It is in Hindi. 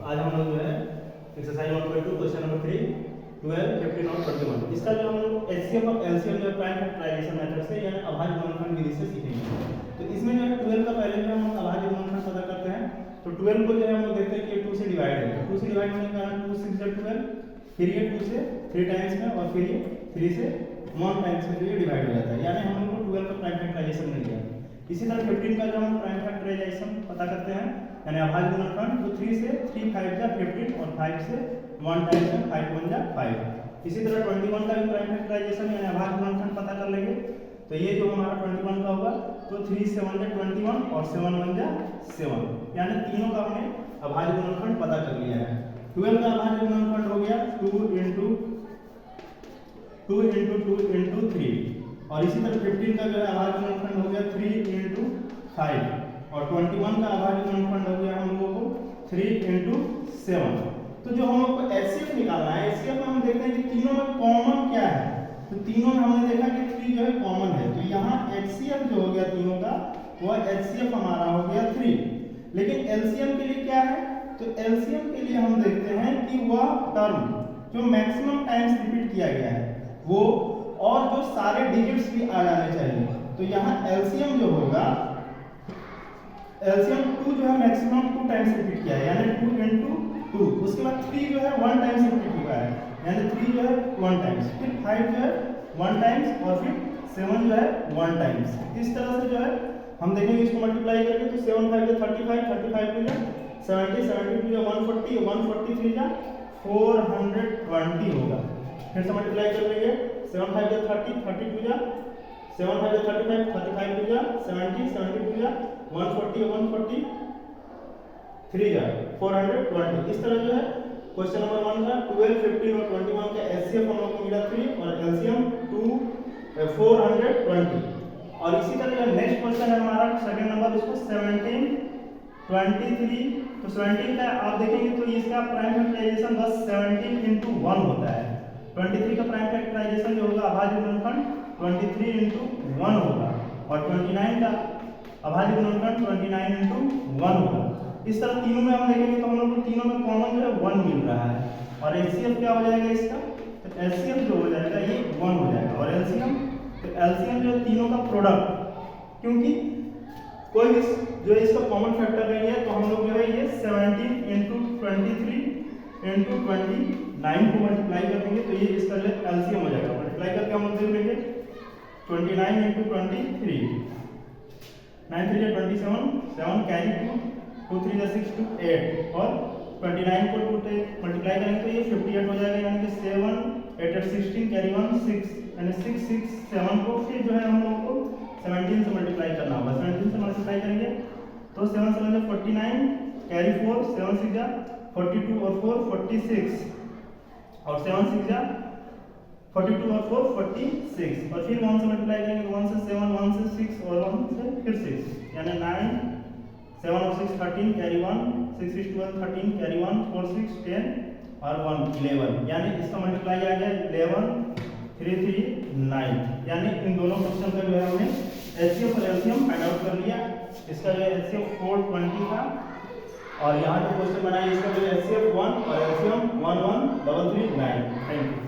आज हम लोग जो है एक्सरसाइज 1.2 क्वेश्चन नंबर 3 12 15 और 21 इसका जो हम लोग एचसीएफ और एलसीएम जो प्राइम फैक्टराइजेशन मेथड से यानी अभाज्य गुणनखंड विधि से सीखेंगे। तो इसमें जो है 12 का पहले जो हम अभाज्य गुणनखंड पता करते हैं। तो 12 को जो है हम लोग देखते हैं कि 2 से डिवाइड है, तो 2 से डिवाइड होने के कारण 2 6 12, फिर ये 2 से 3 टाइम्स में और फिर ये 3 से 1 टाइम्स में जो ये डिवाइड हो जाता है, यानी हम लोग को 12 का प्राइम फैक्टराइजेशन मिल गया। इसी तरह 15 का जो हम प्राइम फैक्टराइजेशन पता करते हैं यानी अभाज्य गुणनखंड, तो 3 से 3 5 जा 15 और 5 से 1 टाइम्स में 5 1 जा 5। इसी तरह 21 का भी प्राइम फैक्टराइजेशन यानी अभाज्य गुणनखंड पता कर लेंगे। तो ये जो हमारा 21 का होगा तो 3 से 1 जा 21 और 7 1 जा 7, यानी तीनों का हमने अभाज्य गुणनखंड पता कर लिया है। 12 का अभाज्य गुणनखंड हो गया 2 into 3, और इसी तरह 15 का जो है अभाज्य गुणनखंड हो गया 3 into 5, और 21 का अभाज्य गुणनखंड हो गया हम लोगों को 3 into 7। तो जो हम लोग को एचसीएफ निकालना है, एचसीएफ में हम देखते हैं कि तीनों में कॉमन क्या है। तो तीनों में हमने देखा कि 3 जो है कॉमन है, तो यहाँ एचसीएफ जो हो गया तीनों का वह एचसीएफ हमारा हो गया 3। लेकिन एलसीएम के लिए क्या है, तो एलसीएम के लिए हम देखते हैं कि वह टर्म जो मैक्सिमम टाइम्स रिपीट किया गया है वो, और जो सारे डिजिट्स भी आ जाने चाहिए। तो यहाँ एलसीएम जो होगा, एलसीएम 2 जो है मैक्सिमम 2 टाइम्स रिपीट किया है यानी 2 into 2। उसके बाद 3 जो है 1 टाइम्स रिपीट हुआ है यानी 3 जो है 1 टाइम्स, फिर 5 जो है 1 टाइम्स और फिर 7 जो है 1 टाइम्स। इस तरह से जो है हम देखेंगे इसको मल्टीप्लाई करके, तो 7 5 जो 35, 35 टू जा 70, 70 टू जा 140, 143 जा 420 होगा। फिर से मल्टीप्लाई कर लेंगे, 7 5 जो 30, 30 टू जा 7 5 जो 35, 35 टू जा 70, 70 टू जा 140, 140 3 जा 420। इस तरह जो है क्वेश्चन नंबर 1 का 12, 15 और 21 का एचसीएफ हम लोग को मिला 3 और एलसीएम 420। और इसी तरह जो नेक्स्ट क्वेश्चन है हमारा सेकंड नंबर, इसको 17 23। तो 17 का आप देखेंगे तो इसका प्राइम फैक्टराइजेशन बस 17 into 1 होता है। 23 का प्राइम फैक्टराइजेशन जो होगा अभाज्य गुणनखंड 23 into 1 होगा, और 29 का अभाज्य गुणनखंड 29 into 1 होगा। इस तरह तीनों में हम देखेंगे तो हम लोग को तीनों में कॉमन जो है 1 मिल रहा है। और एचसीएफ क्या हो जाएगा इसका, तो एचसीएफ जो हो जाएगा ये 1 हो जाएगा। और एलसीएम, तो एलसीएम जो तीनों का प्रोडक्ट, क्योंकि कोई भी जो इसका कॉमन फैक्टर नहीं है, तो हम लोग जो है ये 17 into 23 into 29 को मल्टीप्लाई कर देंगे, तो ये इसका जो एलसीएम हो जाएगा। मल्टीप्लाई करके हम लोग देख लेंगे 29 into 23, 9 3 27, 7 कैरी 2 3 6 2 8, और 29 को 2 से मल्टीप्लाई करेंगे तो ये 58 हो जाएगा, यानी कि 7 8 8 16 कैरी 1 6, यानी 6 6 7 को फिर जो है हम लोगों को 17 से मल्टीप्लाई करना होगा। 17 से मल्टीप्लाई करेंगे तो 7 7 49 कैरी 4, 7 6 जा 42 और 4 46, और 7 6 जा 42 और 4 46, और फिर 1 से मल्टीप्लाई करेंगे 1 से 7, 1 से 6 और 1 से फिर 6, यानी 9 7 और 6 13 कैरी 1, 6 6 12 13 कैरी 1 4 6 10 और 1 11, यानी इसका मल्टीप्लाई आ गया 11 3 3 9। यानी इन दोनों क्वेश्चन का जो है हमने एचसीएफ और एलसीएम फाइंड आउट कर लिया। इसका जो है एचसीएफ 420 था, और यहाँ जो क्वेश्चन बनाया इसका जो है एचसीएफ 1 और एलसीएम 11 3 3 9। Thank you.